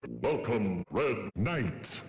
Welcome, Red Knight.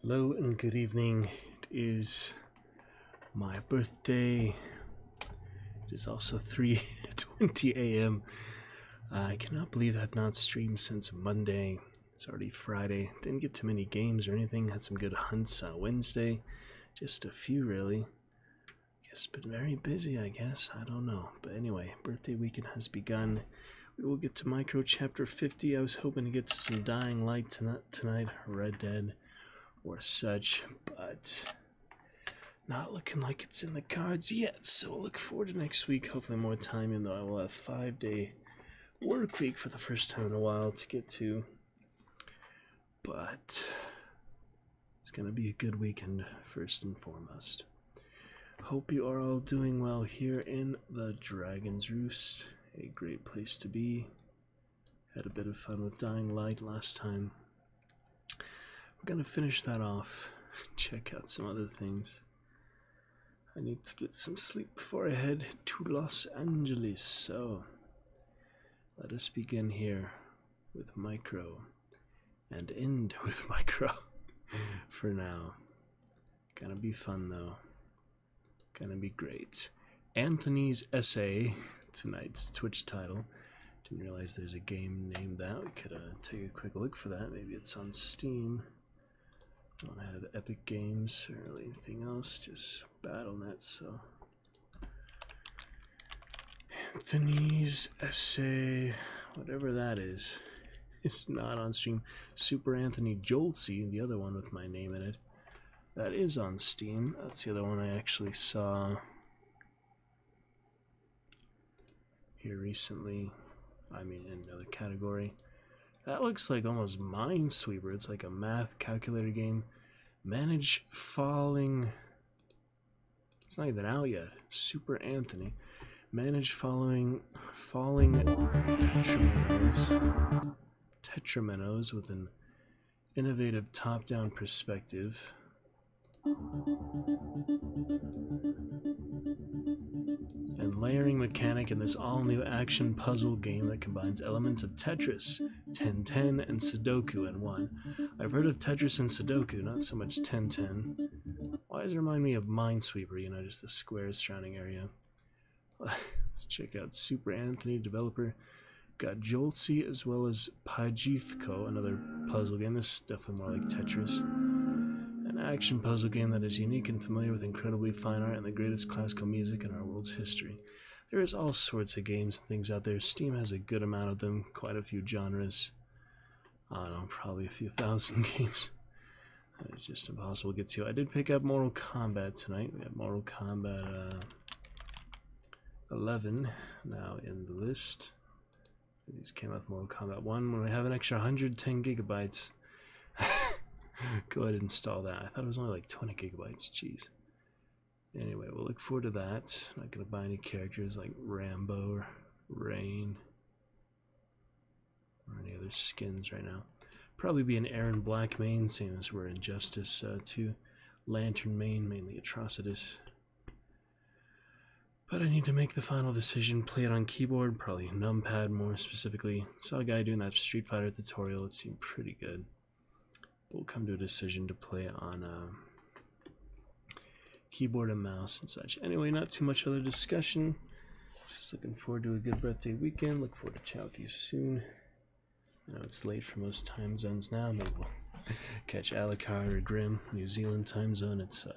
Hello and good evening. It is my birthday. It is also 3:20 a.m. I cannot believe I've not streamed since Monday. It's already Friday. Didn't get too many games or anything. Had some good hunts on Wednesday. Just a few, really. Guess been very busy, I guess. I don't know. But anyway, birthday weekend has begun. We will get to Micro Chapter 50. I was hoping to get to some Dying Light tonight. Red Dead or such, but not looking like it's in the cards yet, so we'll look forward to next week. Hopefully more time, even though I will have a 5-day work week for the first time in a while to get to, but it's gonna be a good weekend first and foremost. Hope you are all doing well here in the Dragon's Roost. A great place to be. Had a bit of fun with Dying Light last time. We're gonna finish that off, check out some other things. I need to get some sleep before I head to Los Angeles, so let us begin here with Micro and end with Micro for now. Gonna be fun though, gonna be great. Anthony's Essay, tonight's Twitch title. Didn't realize there's a game named that. We could take a quick look for that. Maybe it's on Steam. Don't have Epic Games or really anything else, just Battle.net, so. Anthony's Essay, whatever that is, it's not on Steam. Super Anthony Joltsy, the other one with my name in it, that is on Steam. That's the other one I actually saw here recently. I mean, in another category. That looks like almost Minesweeper. It's like a math calculator game. Manage falling. It's not even out yet. Super Anthony. Manage falling tetramenos with an innovative top-down perspective. And layering mechanic in this all-new action puzzle game that combines elements of Tetris, 10-10, and Sudoku in one. I've heard of Tetris and Sudoku, not so much 10-10. Why does it remind me of Minesweeper, you know, just the squares surrounding area? Let's check out Super Anthony, developer. Got Joltsy as well as Pajithko, another puzzle game. This is definitely more like Tetris. An action puzzle game that is unique and familiar with incredibly fine art and the greatest classical music in our world's history. There is all sorts of games and things out there. Steam has a good amount of them, quite a few genres. I don't know, probably a few thousand games. It's just impossible to get to. I did pick up Mortal Kombat tonight. We have Mortal Kombat 11 now in the list. These came with Mortal Kombat 1. When we have an extra 110 gigabytes, go ahead and install that. I thought it was only like 20 gigabytes. Jeez. Anyway, we'll look forward to that. Not going to buy any characters like Rambo or Rain or any other skins right now. Probably be an Aaron Black main, seeing as we're Injustice 2 Lantern main, mainly Atrocitus. But I need to make the final decision, play it on keyboard, probably numpad more specifically. Saw a guy doing that Street Fighter tutorial, it seemed pretty good. But we'll come to a decision to play on keyboard and mouse and such. Anyway, not too much other discussion. Just looking forward to a good birthday weekend. Look forward to chat with you soon. I know it's late for most time zones now. Maybe we'll catch Alucard or Grimm, New Zealand time zone. It's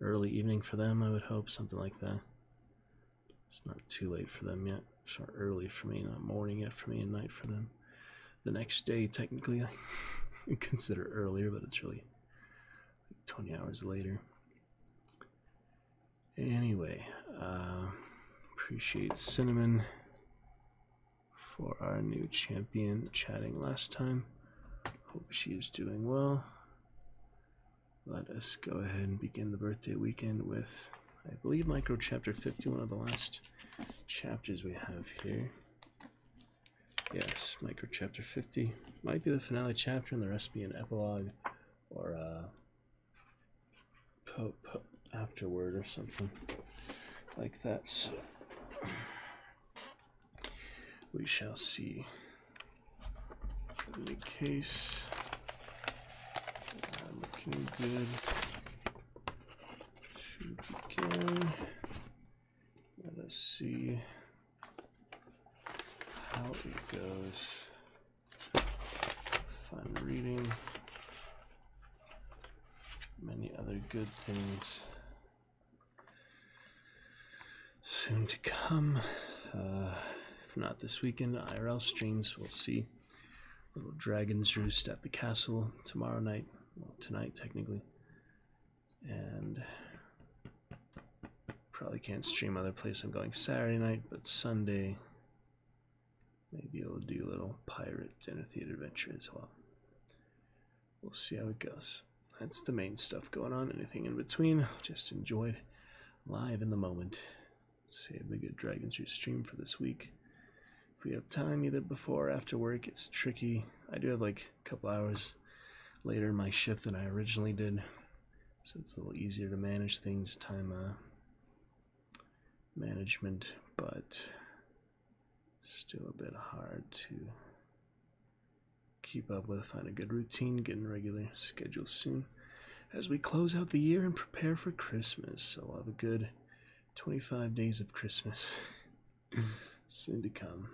early evening for them, I would hope, something like that. It's not too late for them yet. It's not early for me, not morning yet for me, and night for them. The next day, technically, I consider earlier, but it's really like 20 hours later. Anyway, appreciate Cinnamon for our new champion chatting last time. Hope she is doing well. Let us go ahead and begin the birthday weekend with, I believe, Micro Chapter 50, one of the last chapters we have here. Yes, Micro Chapter 50. Might be the finale chapter and the rest be an epilogue or afterward or something like that. So we shall see. In any case, looking good to begin. Let us see how it goes. Fun reading. Many other good things soon to come. If not this weekend, IRL streams, we'll see. Little Dragon's Roost at the castle tomorrow night. Well, tonight, technically. And probably can't stream other place. I'm going Saturday night, but Sunday, maybe I'll do a little pirate dinner theater adventure as well. We'll see how it goes. That's the main stuff going on. Anything in between, just enjoyed live in the moment. Save the good Dragon's Roost stream for this week. If we have time, either before or after work, it's tricky. I do have like a couple hours later in my shift than I originally did, so it's a little easier to manage things, time management, but still a bit hard to keep up with. Find a good routine, get in a regular schedule soon as we close out the year and prepare for Christmas. So we'll have a good 25 days of Christmas soon to come,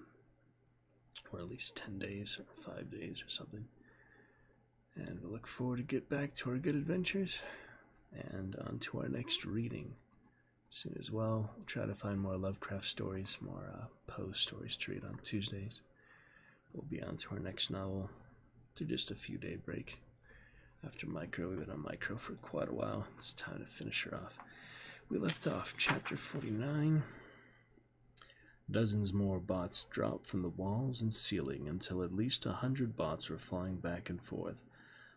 or at least 10 days or 5 days or something. And we'll look forward to get back to our good adventures and on to our next reading soon as well. We'll try to find more Lovecraft stories, more Poe stories to read on Tuesdays. We'll be on to our next novel to just a few day break. After Micro, we've been on Micro for quite a while. It's time to finish her off. We left off chapter 49. Dozens more bots dropped from the walls and ceiling until at least 100 bots were flying back and forth,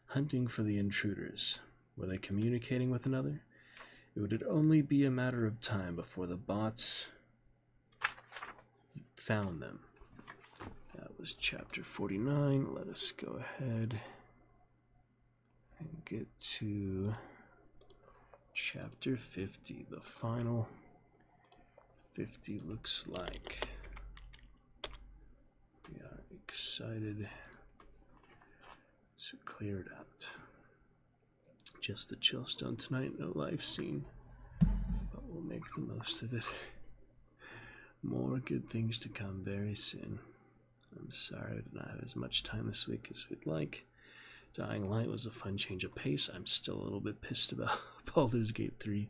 hunting for the intruders. Were they communicating with another? It would only be a matter of time before the bots found them. That was chapter 49. Let us go ahead and get to chapter 50, the final 50 looks like. We are excited to clear it out. Just the Chillstone tonight, no live scene, but we'll make the most of it. More good things to come very soon. I'm sorry I did not have as much time this week as we'd like. Dying Light was a fun change of pace. I'm still a little bit pissed about Baldur's Gate 3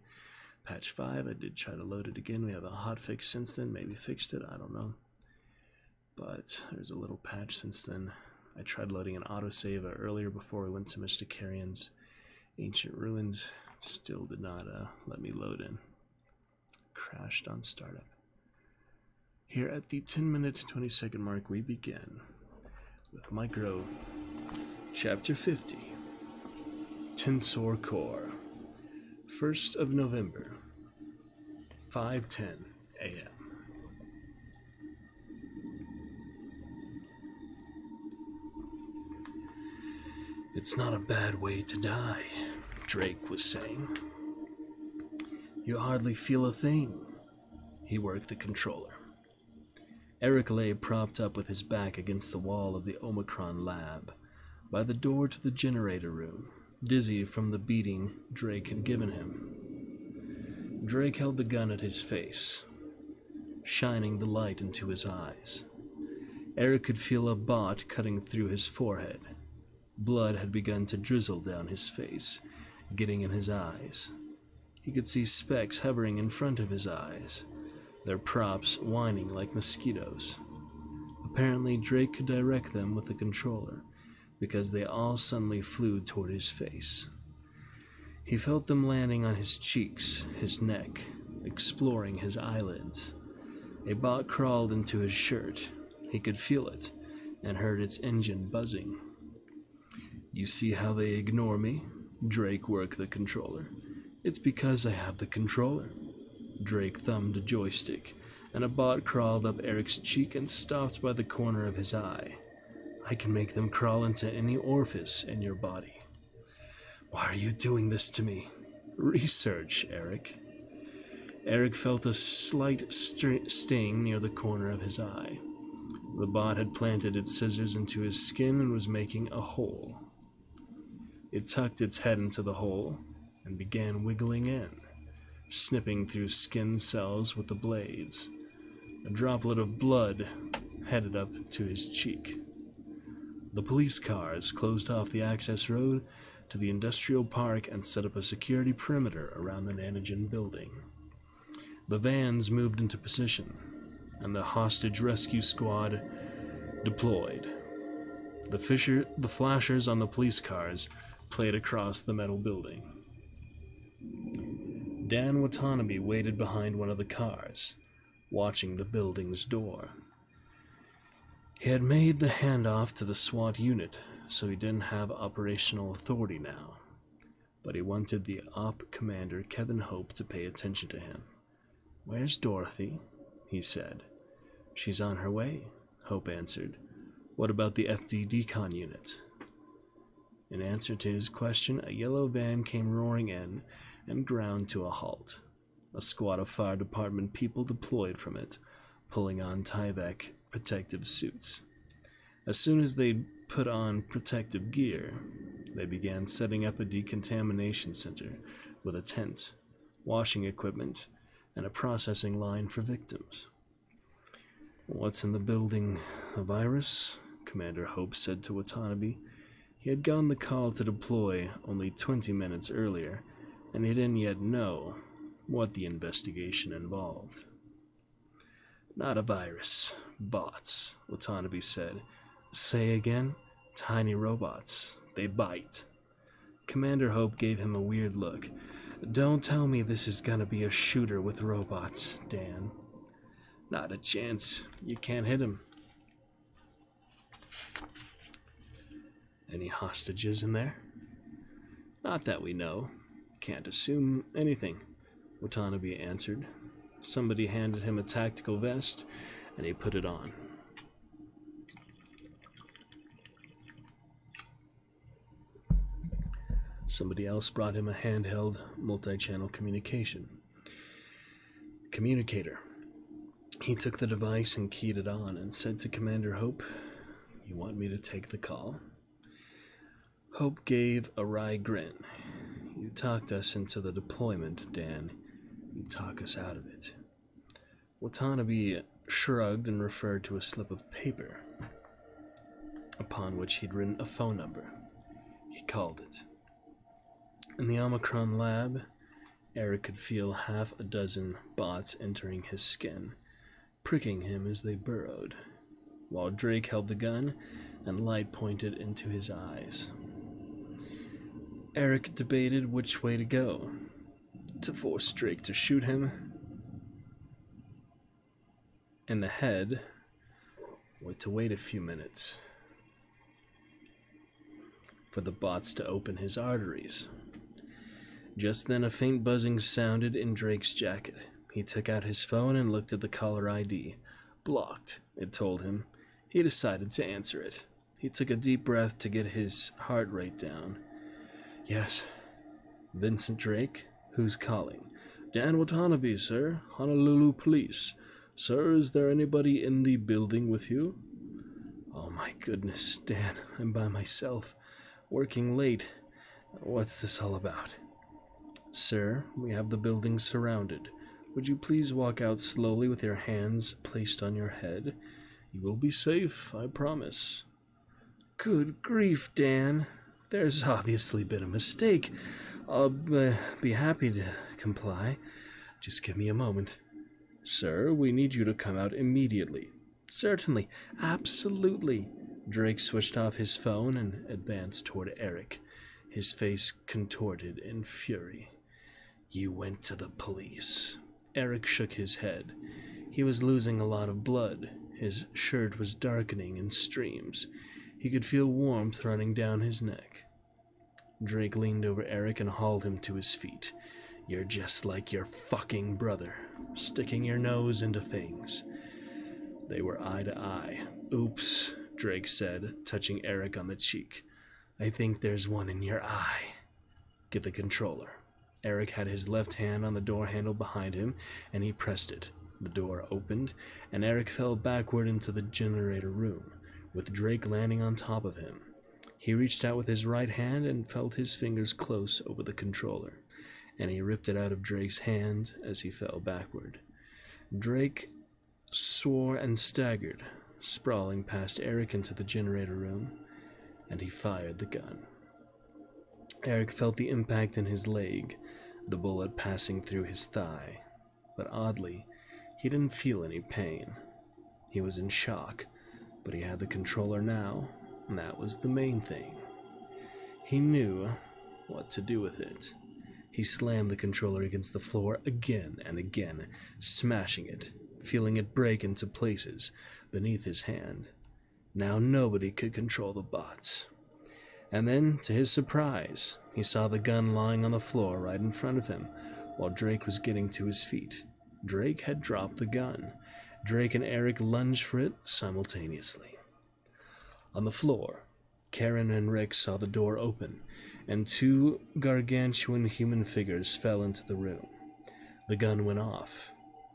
patch 5. I did try to load it again. We have a hotfix since then. Maybe fixed it. I don't know. But there's a little patch since then. I tried loading an autosave earlier before we went to Mr. Carrion's ancient ruins. Still did not let me load in. Crashed on startup. Here at the 10-minute, 20-second mark, we begin with Micro Chapter 50, Tensor Core, 1st of November, 5:10 a.m. It's not a bad way to die, Drake was saying. You hardly feel a thing. He worked the controller. Eric lay propped up with his back against the wall of the Omicron lab, by the door to the generator room, dizzy from the beating Drake had given him. Drake held the gun at his face, shining the light into his eyes. Eric could feel a bot cutting through his forehead. Blood had begun to drizzle down his face, getting in his eyes. He could see specks hovering in front of his eyes, their props whining like mosquitoes. Apparently, Drake could direct them with the controller, because they all suddenly flew toward his face. He felt them landing on his cheeks, his neck, exploring his eyelids. A bot crawled into his shirt. He could feel it, and heard its engine buzzing. You see how they ignore me? Drake worked the controller. It's because I have the controller. Drake thumbed a joystick, and a bot crawled up Eric's cheek and stopped by the corner of his eye. I can make them crawl into any orifice in your body. Why are you doing this to me? Research, Eric. Eric felt a slight sting near the corner of his eye. The bot had planted its scissors into his skin and was making a hole. It tucked its head into the hole and began wiggling in, snipping through skin cells with the blades. A droplet of blood headed up to his cheek. The police cars closed off the access road to the industrial park and set up a security perimeter around the Nanogen building. The vans moved into position, and the hostage rescue squad deployed. The flashers on the police cars played across the metal building. Dan Watanabe waited behind one of the cars, watching the building's door. He had made the handoff to the SWAT unit, so he didn't have operational authority now, but he wanted the op commander Kevin Hope to pay attention to him. Where's Dorothy? He said. She's on her way, Hope answered. What about the FD Decon unit? In answer to his question, a yellow van came roaring in and ground to a halt. A squad of fire department people deployed from it, pulling on Tyvek protective suits. As soon as they put on protective gear, they began setting up a decontamination center with a tent, washing equipment, and a processing line for victims. What's in the building? A virus? Commander Hope said to Watanabe. He had gotten the call to deploy only 20 minutes earlier, and he didn't yet know what the investigation involved. Not a virus. Bots, Watanabe said. Say again? Tiny robots. They bite. Commander Hope gave him a weird look. Don't tell me this is gonna be a shooter with robots, Dan. Not a chance. You can't hit him. Any hostages in there? Not that we know. Can't assume anything, Watanabe answered. Somebody handed him a tactical vest, and he put it on. Somebody else brought him a handheld multi-channel communicator. He took the device and keyed it on and said to Commander Hope, You want me to take the call? Hope gave a wry grin. You talked us into the deployment, Dan. You talk us out of it. Watanabe shrugged and referred to a slip of paper, upon which he'd written a phone number. He called it. In the Omicron lab, Eric could feel half a dozen bots entering his skin, pricking him as they burrowed. While Drake held the gun, and light pointed into his eyes. Eric debated which way to go. To force Drake to shoot him in the head, or to wait a few minutes for the bots to open his arteries. Just then a faint buzzing sounded in Drake's jacket. He took out his phone and looked at the caller ID. Blocked, it told him. He decided to answer it. He took a deep breath to get his heart rate down. Yes. Vincent Drake? Who's calling? Dan Watanabe, sir. Honolulu Police. Sir, is there anybody in the building with you? Oh my goodness, Dan, I'm by myself. Working late. What's this all about? Sir, we have the building surrounded. Would you please walk out slowly with your hands placed on your head? You will be safe, I promise. Good grief, Dan. There's obviously been a mistake. I'll be happy to comply. Just give me a moment. Sir, we need you to come out immediately. Certainly, absolutely. Drake switched off his phone and advanced toward Eric, his face contorted in fury. You went to the police. Eric shook his head. He was losing a lot of blood. His shirt was darkening in streams. He could feel warmth running down his neck. Drake leaned over Eric and hauled him to his feet. You're just like your fucking brother, sticking your nose into things. They were eye to eye. Oops, Drake said, touching Eric on the cheek. I think there's one in your eye. Get the controller. Eric had his left hand on the door handle behind him, and he pressed it. The door opened, and Eric fell backward into the generator room, with Drake landing on top of him. He reached out with his right hand and felt his fingers close over the controller, and he ripped it out of Drake's hand as he fell backward. Drake swore and staggered, sprawling past Eric into the generator room, and he fired the gun. Eric felt the impact in his leg, the bullet passing through his thigh, but oddly, he didn't feel any pain. He was in shock, but he had the controller now, and that was the main thing. He knew what to do with it. He slammed the controller against the floor again and again, smashing it, feeling it break into places beneath his hand. Now nobody could control the bots. And then, to his surprise, he saw the gun lying on the floor right in front of him, while Drake was getting to his feet. Drake had dropped the gun. Drake and Eric lunged for it simultaneously. On the floor, Karen and Rick saw the door open, and two gargantuan human figures fell into the room. The gun went off,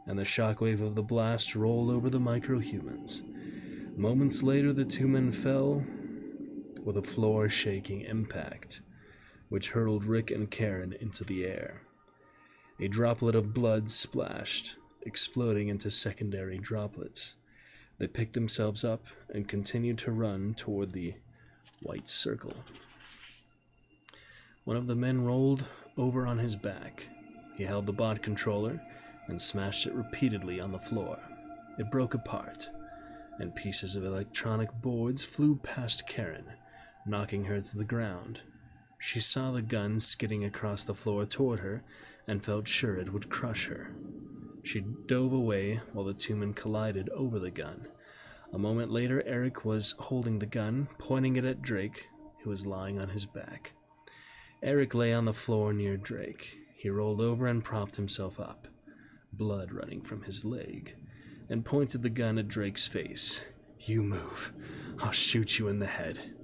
and the shockwave of the blast rolled over the micro-humans. Moments later, the two men fell with a floor-shaking impact, which hurled Rick and Karen into the air. A droplet of blood splashed, exploding into secondary droplets. They picked themselves up and continued to run toward the white circle. One of the men rolled over on his back. He held the bot controller and smashed it repeatedly on the floor. It broke apart, and pieces of electronic boards flew past Karen, knocking her to the ground. She saw the gun skidding across the floor toward her and felt sure it would crush her. She dove away while the two men collided over the gun. A moment later, Eric was holding the gun, pointing it at Drake, who was lying on his back. Eric lay on the floor near Drake. He rolled over and propped himself up, blood running from his leg, and pointed the gun at Drake's face. You move. I'll shoot you in the head.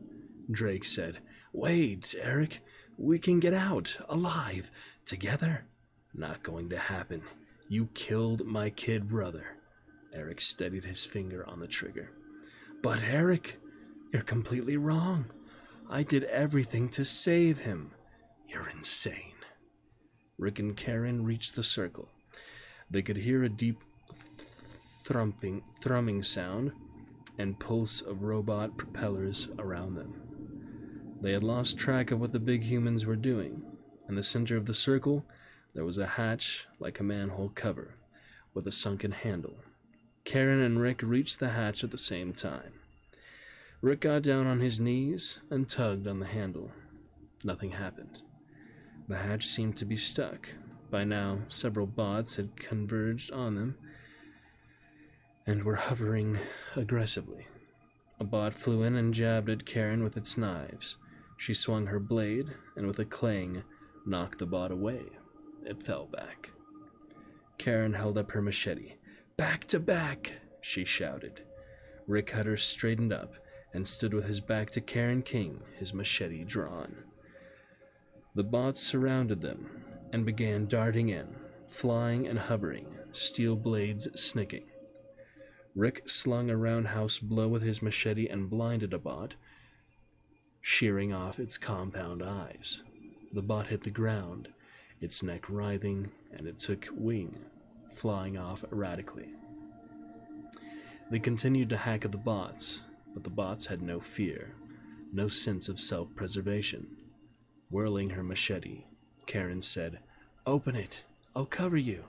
Drake said, Wait, Eric. We can get out, alive, together. Not going to happen. You killed my kid brother. Eric steadied his finger on the trigger. But Eric, you're completely wrong. I did everything to save him. You're insane. Rick and Karen reached the circle. They could hear a deep thrumming sound and pulse of robot propellers around them. They had lost track of what the big humans were doing. In the center of the circle, there was a hatch like a manhole cover, with a sunken handle. Karen and Rick reached the hatch at the same time. Rick got down on his knees and tugged on the handle. Nothing happened. The hatch seemed to be stuck. By now, several bots had converged on them and were hovering aggressively. A bot flew in and jabbed at Karen with its knives. She swung her blade, and with a clang, knocked the bot away. It fell back. Karen held up her machete. "Back to back!" she shouted. Rick Hutter straightened up and stood with his back to Karen King, his machete drawn. The bots surrounded them and began darting in, flying and hovering, steel blades snicking. Rick slung a roundhouse blow with his machete and blinded a bot, shearing off its compound eyes. The bot hit the ground, its neck writhing, and it took wing, flying off erratically. They continued to hack at the bots, but the bots had no fear, no sense of self-preservation. Whirling her machete, Karen said, "Open it, I'll cover you."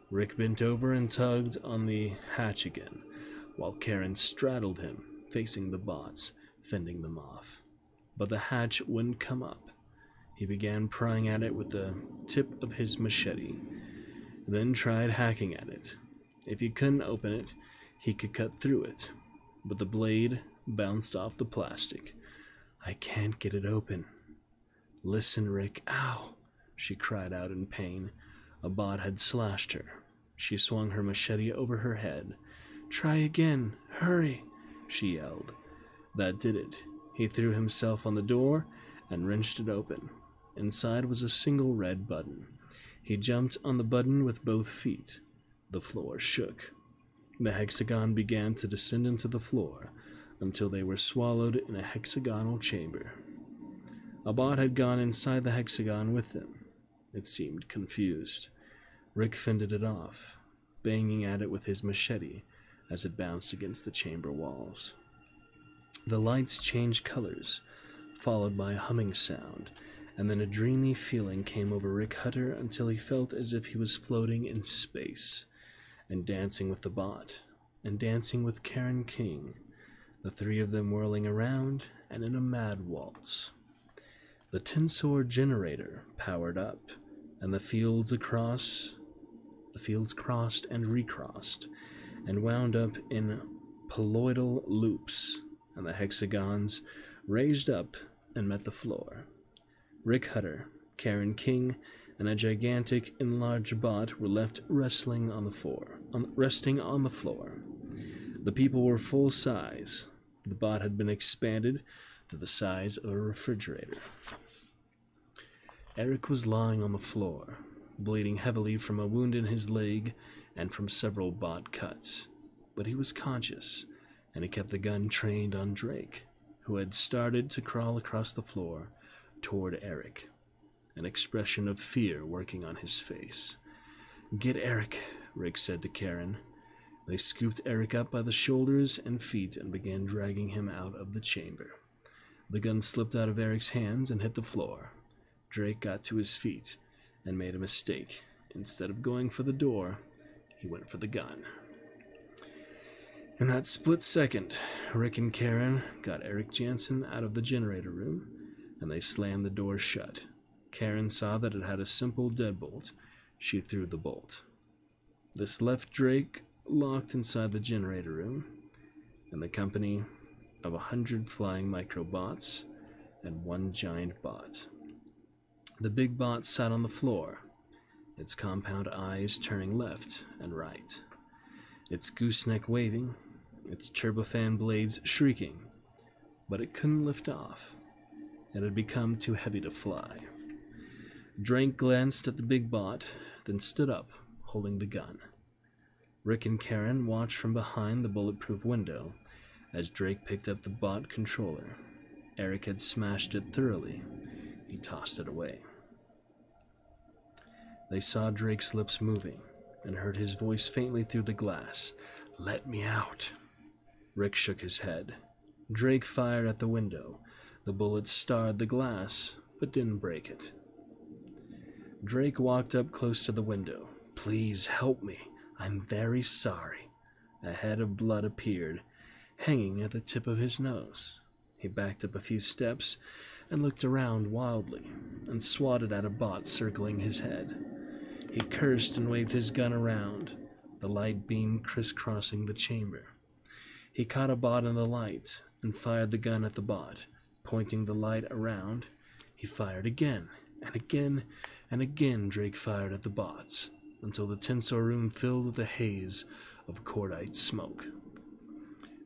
Rick bent over and tugged on the hatch again, while Karen straddled him, facing the bots, fending them off. But the hatch wouldn't come up. He began prying at it with the tip of his machete, then tried hacking at it. If he couldn't open it, he could cut through it, but the blade bounced off the plastic. "I can't get it open." "Listen, Rick." "Ow!" she cried out in pain. A bot had slashed her. She swung her machete over her head. "Try again! Hurry!" she yelled. That did it. He threw himself on the door and wrenched it open. Inside was a single red button. He jumped on the button with both feet. The floor shook. The hexagon began to descend into the floor until they were swallowed in a hexagonal chamber. A bot had gone inside the hexagon with them. It seemed confused. Rick fended it off, banging at it with his machete as it bounced against the chamber walls. The lights changed colors, followed by a humming sound, and then a dreamy feeling came over Rick Hutter until he felt as if he was floating in space, and dancing with the bot, and dancing with Karen King, the three of them whirling around and in a mad waltz. The tensor generator powered up, and the fields crossed and recrossed, and wound up in poloidal loops, and the hexagons raised up and met the floor. Rick Hutter, Karen King, and a gigantic enlarged bot were left resting on the floor. The people were full size. The bot had been expanded to the size of a refrigerator. Eric was lying on the floor, bleeding heavily from a wound in his leg and from several bot cuts. But he was conscious, and he kept the gun trained on Drake, who had started to crawl across the floor toward Eric, an expression of fear working on his face. "Get Eric," Rick said to Karen. They scooped Eric up by the shoulders and feet and began dragging him out of the chamber. The gun slipped out of Eric's hands and hit the floor. Drake got to his feet and made a mistake. Instead of going for the door, he went for the gun. In that split second, Rick and Karen got Eric Jansen out of the generator room, and they slammed the door shut. Karen saw that it had a simple deadbolt. She threw the bolt. This left Drake locked inside the generator room, in the company of 100 flying microbots and one giant bot. The big bot sat on the floor, its compound eyes turning left and right, its gooseneck waving, its turbofan blades shrieking, but it couldn't lift off. It had become too heavy to fly. Drake glanced at the big bot, then stood up, holding the gun. Rick and Karen watched from behind the bulletproof window as Drake picked up the bot controller. Eric had smashed it thoroughly. He tossed it away. They saw Drake's lips moving and heard his voice faintly through the glass. "Let me out." Rick shook his head. Drake fired at the window. The bullet starred the glass, but didn't break it. Drake walked up close to the window. "Please help me. I'm very sorry." A head of blood appeared. hanging at the tip of his nose. He backed up a few steps and looked around wildly, and swatted at a bot circling his head. He cursed and waved his gun around, the light beam crisscrossing the chamber. He caught a bot in the light and fired the gun at the bot, pointing the light around. He fired again, and again, and again Drake fired at the bots, until the tinsel room filled with a haze of cordite smoke.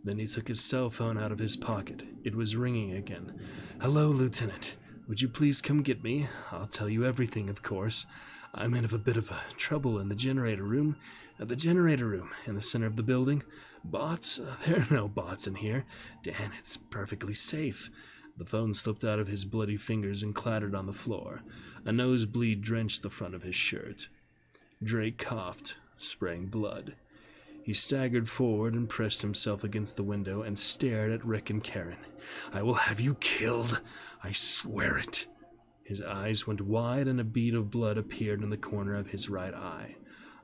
Then he took his cell phone out of his pocket. It was ringing again. "Hello, Lieutenant. Would you please come get me? I'll tell you everything, of course. I'm in a bit of trouble in the generator room. The generator room in the center of the building. Bots? There are no bots in here. Dan, it's perfectly safe." The phone slipped out of his bloody fingers and clattered on the floor. A nosebleed drenched the front of his shirt. Drake coughed, spraying blood. He staggered forward and pressed himself against the window and stared at Rick and Karen. "I will have you killed. I swear it." His eyes went wide and a bead of blood appeared in the corner of his right eye.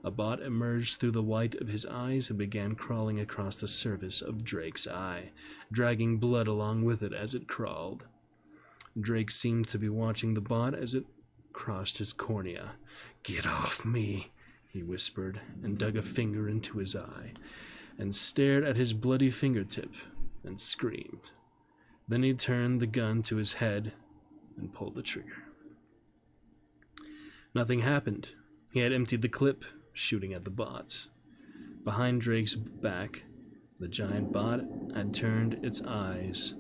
A bot emerged through the white of his eyes and began crawling across the surface of Drake's eye, dragging blood along with it as it crawled. Drake seemed to be watching the bot as it crossed his cornea. "Get off me," he whispered, and dug a finger into his eye, and stared at his bloody fingertip, and screamed. Then he turned the gun to his head and pulled the trigger. Nothing happened. He had emptied the clip, shooting at the bots. Behind Drake's back, the giant bot had turned its eyes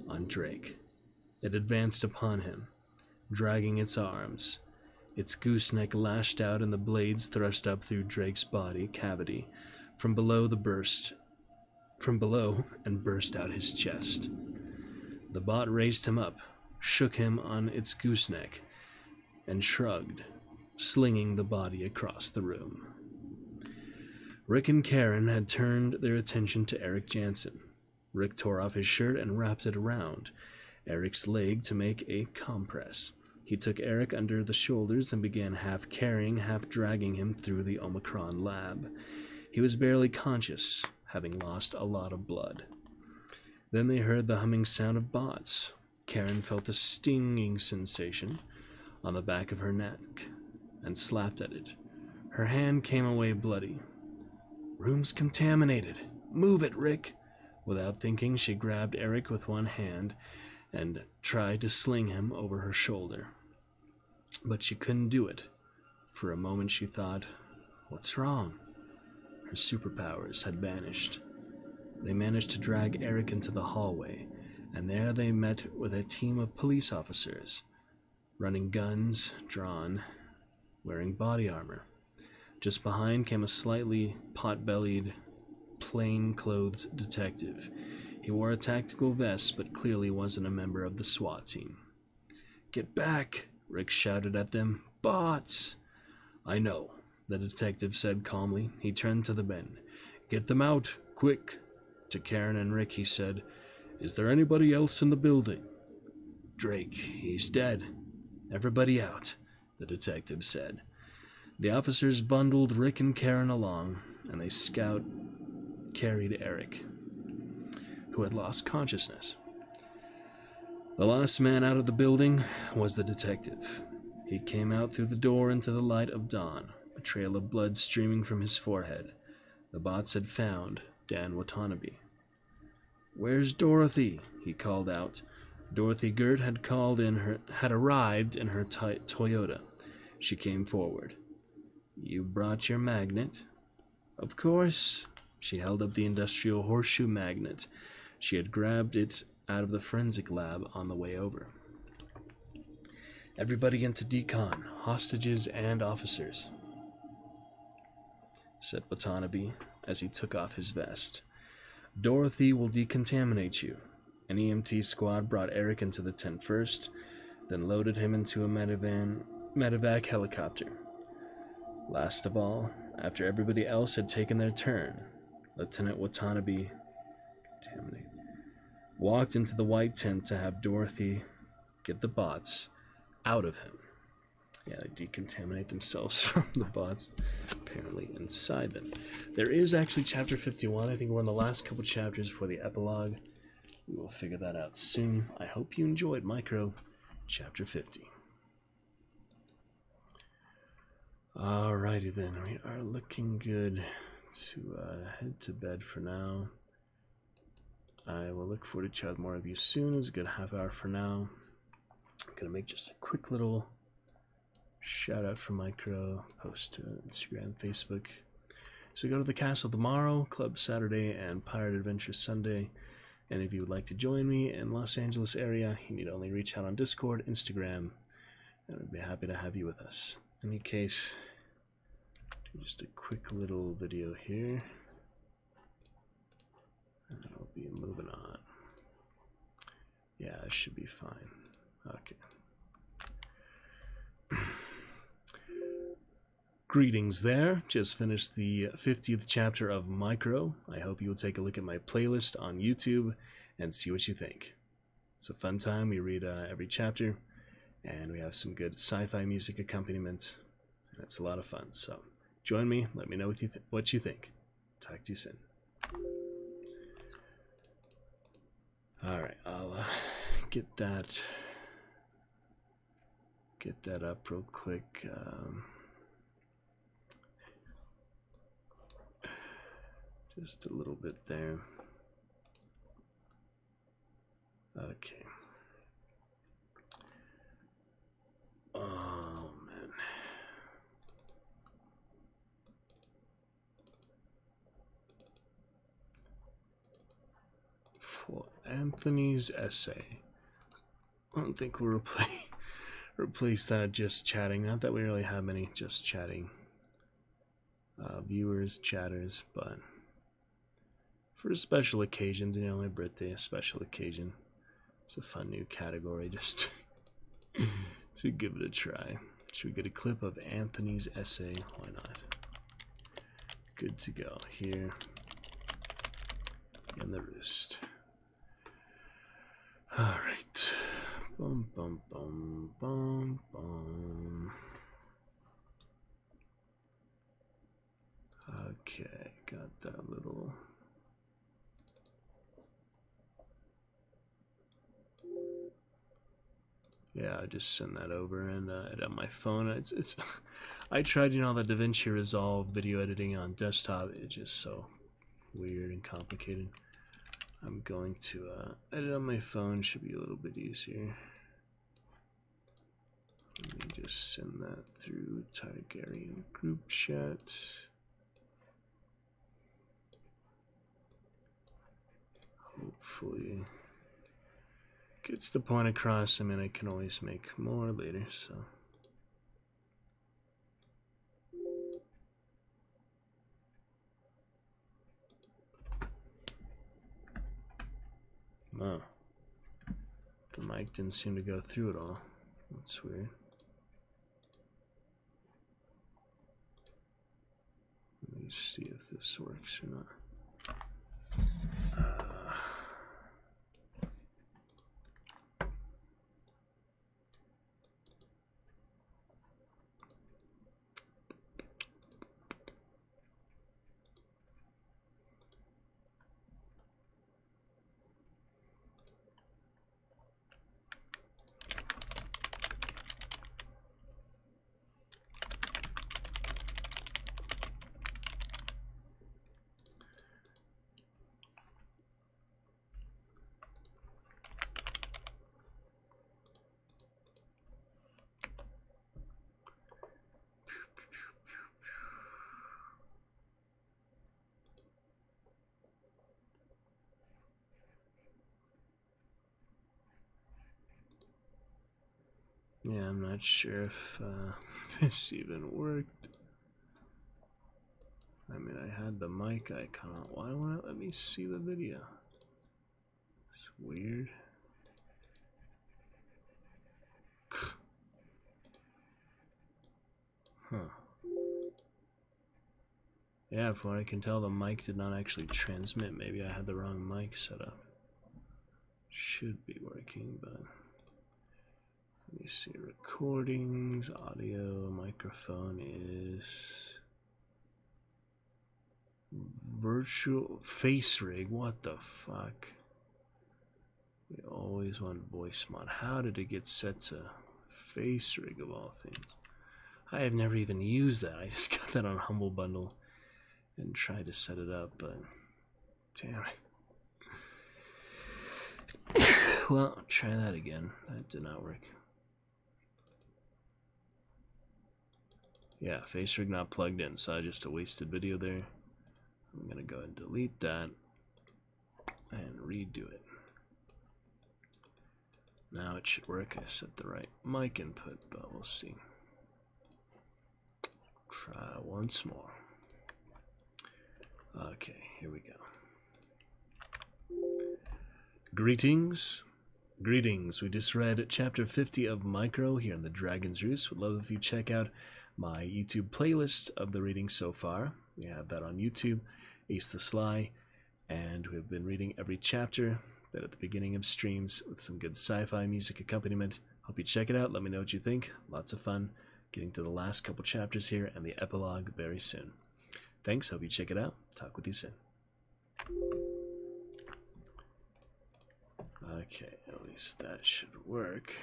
on Drake. It advanced upon him, dragging its arms. Its gooseneck lashed out and the blades thrust up through Drake's body cavity from below and burst out his chest. The bot raised him up, shook him on its gooseneck, and shrugged, slinging the body across the room. Rick and Karen had turned their attention to Eric Jansen. Rick tore off his shirt and wrapped it around Eric's leg to make a compress. He took Eric under the shoulders and began half carrying, half dragging him through the Omicron lab. He was barely conscious, having lost a lot of blood. Then they heard the humming sound of bots. Karen felt a stinging sensation on the back of her neck and slapped at it. Her hand came away bloody. "Room's contaminated. Move it, Rick." Without thinking, she grabbed Eric with one hand and tried to sling him over her shoulder. But she couldn't do it. For a moment she thought, what's wrong? Her superpowers had vanished. They managed to drag Eric into the hallway, and there they met with a team of police officers, running guns, drawn, wearing body armor. Just behind came a slightly pot-bellied, plain-clothes detective. He wore a tactical vest, but clearly wasn't a member of the SWAT team. "Get back!" Rick shouted at them. "Bots!" "I know," the detective said calmly. He turned to the men. "Get them out, quick!" To Karen and Rick he said, "Is there anybody else in the building?" "Drake, he's dead." "Everybody out," the detective said. The officers bundled Rick and Karen along, and a scout carried Eric, who had lost consciousness. The last man out of the building was the detective. He came out through the door into the light of dawn, a trail of blood streaming from his forehead. The bots had found Dan Watanabe. "Where's Dorothy?" he called out. Dorothy Gert had arrived in her Toyota. She came forward. "You brought your magnet?" "Of course." She held up the industrial horseshoe magnet. She had grabbed it out of the forensic lab on the way over. "Everybody into decon, hostages and officers," said Watanabe as he took off his vest. "Dorothy will decontaminate you." An EMT squad brought Eric into the tent first, then loaded him into a medevac helicopter. Last of all, after everybody else had taken their turn, Lieutenant Watanabe walked into the white tent to have Dorothy get the bots out of him. Yeah, they decontaminate themselves from the bots, apparently, inside them. There is actually chapter 51. I think we're in the last couple chapters before the epilogue. We will figure that out soon. I hope you enjoyed Micro chapter 50. Alrighty then, we are looking good to head to bed for now. I will look forward to chat with more of you soon. It's a good half hour for now. I'm gonna make just a quick little shout out for Micro, post to Instagram, Facebook. So go to the castle tomorrow, Club Saturday, and Pirate Adventure Sunday. And if you would like to join me in Los Angeles area, you need only reach out on Discord, Instagram, and I'd be happy to have you with us. In any case, do just a quick little video here, and I'll be moving on. Yeah, it should be fine. Okay. Greetings there. Just finished the 50th chapter of Micro. I hope you will take a look at my playlist on YouTube and see what you think. It's a fun time. We read every chapter, and we have some good sci-fi music accompaniment, and it's a lot of fun. So join me. Let me know what you think. Talk to you soon. All right, I'll get that up real quick. Just a little bit there. Okay. Oh, man. For Anthony's essay, I don't think we'll replace that just chatting. Not that we really have many just chatting viewers, chatters, but for special occasions, you know, my birthday, a special occasion. It's a fun new category just to give it a try. Should we get a clip of Anthony's essay? Why not? Good to go here in the roost. All right. Boom, boom, boom, boom, boom. Okay, got that little. Yeah, I just send that over and on my phone. It's I tried, you know, the DaVinci Resolve video editing on desktop. It's just so weird and complicated. I'm going to edit on my phone. Should be a little bit easier. Let me just send that through Targaryen group chat. Hopefully gets the point across. I mean, I can always make more later, so. Oh. The mic didn't seem to go through at all. That's weird. Let me see if this works or not. Yeah, I'm not sure if this even worked. I mean, I had the mic icon. Why won't it let me see the video? It's weird. Huh. Yeah, from what I can tell, the mic did not actually transmit. Maybe I had the wrong mic set up. Should be working, but Let me see. Recordings, audio, microphone is virtual face rig. What the fuck? We always want voice mod. How did it get set to face rig of all things? I have never even used that. I just got that on Humble Bundle and tried to set it up, but damn it. Well, try that again. That did not work. Yeah, face rig not plugged in, so just a wasted video there. I'm gonna go ahead and delete that and redo it. Now it should work. I set the right mic input, but we'll see. Try once more. Okay, here we go. Greetings. Greetings. We just read chapter 50 of Micro here in the Dragon's Roost. Would love if you check out my YouTube playlist of the reading so far. We have that on YouTube, Ace the Sly, and we've been reading every chapter that at the beginning of streams with some good sci-fi music accompaniment. Hope you check it out. Let me know what you think. Lots of fun getting to the last couple chapters here and the epilogue very soon. Thanks. Hope you check it out. Talk with you soon. Okay, at least that should work.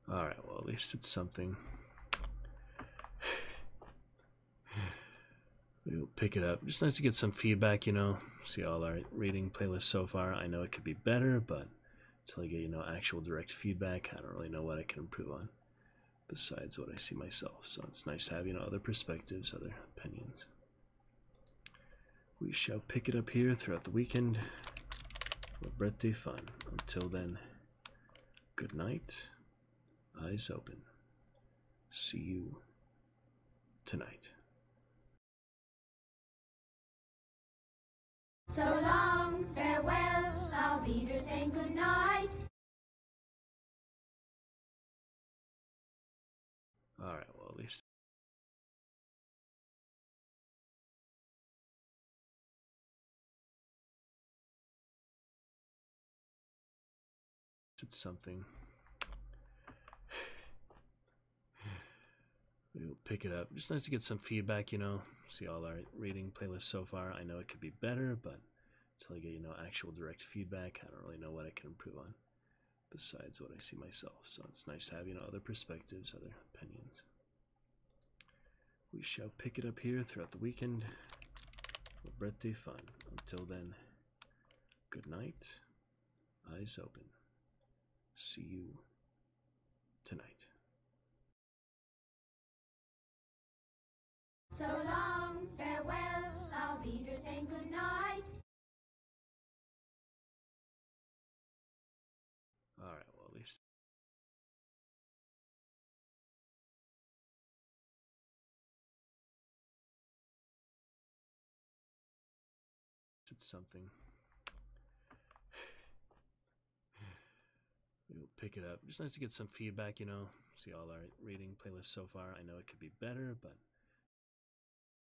Alright, well, at least it's something. We'll pick it up. Just nice to get some feedback, you know. See all our reading playlists so far. I know it could be better, but until I get, you know, actual direct feedback, I don't really know what I can improve on besides what I see myself. So it's nice to have, you know, other perspectives, other opinions. We shall pick it up here throughout the weekend for birthday fun. Until then, good night. Eyes open. See you tonight. So long, farewell, our readers, and good night. Alright, well, at least it's something. We'll pick it up. Just nice to get some feedback, you know. See all our reading playlists so far. I know it could be better, but until I get, you know, actual direct feedback, I don't really know what I can improve on besides what I see myself. So it's nice to have, you know, other perspectives, other opinions. We shall pick it up here throughout the weekend for birthday fun. Until then, good night. Eyes open. See you tonight. So long, farewell, our readers, and good night. Alright, well, at least it's something. We'll pick it up. Just nice to get some feedback, you know. See all our reading playlists so far. I know it could be better, but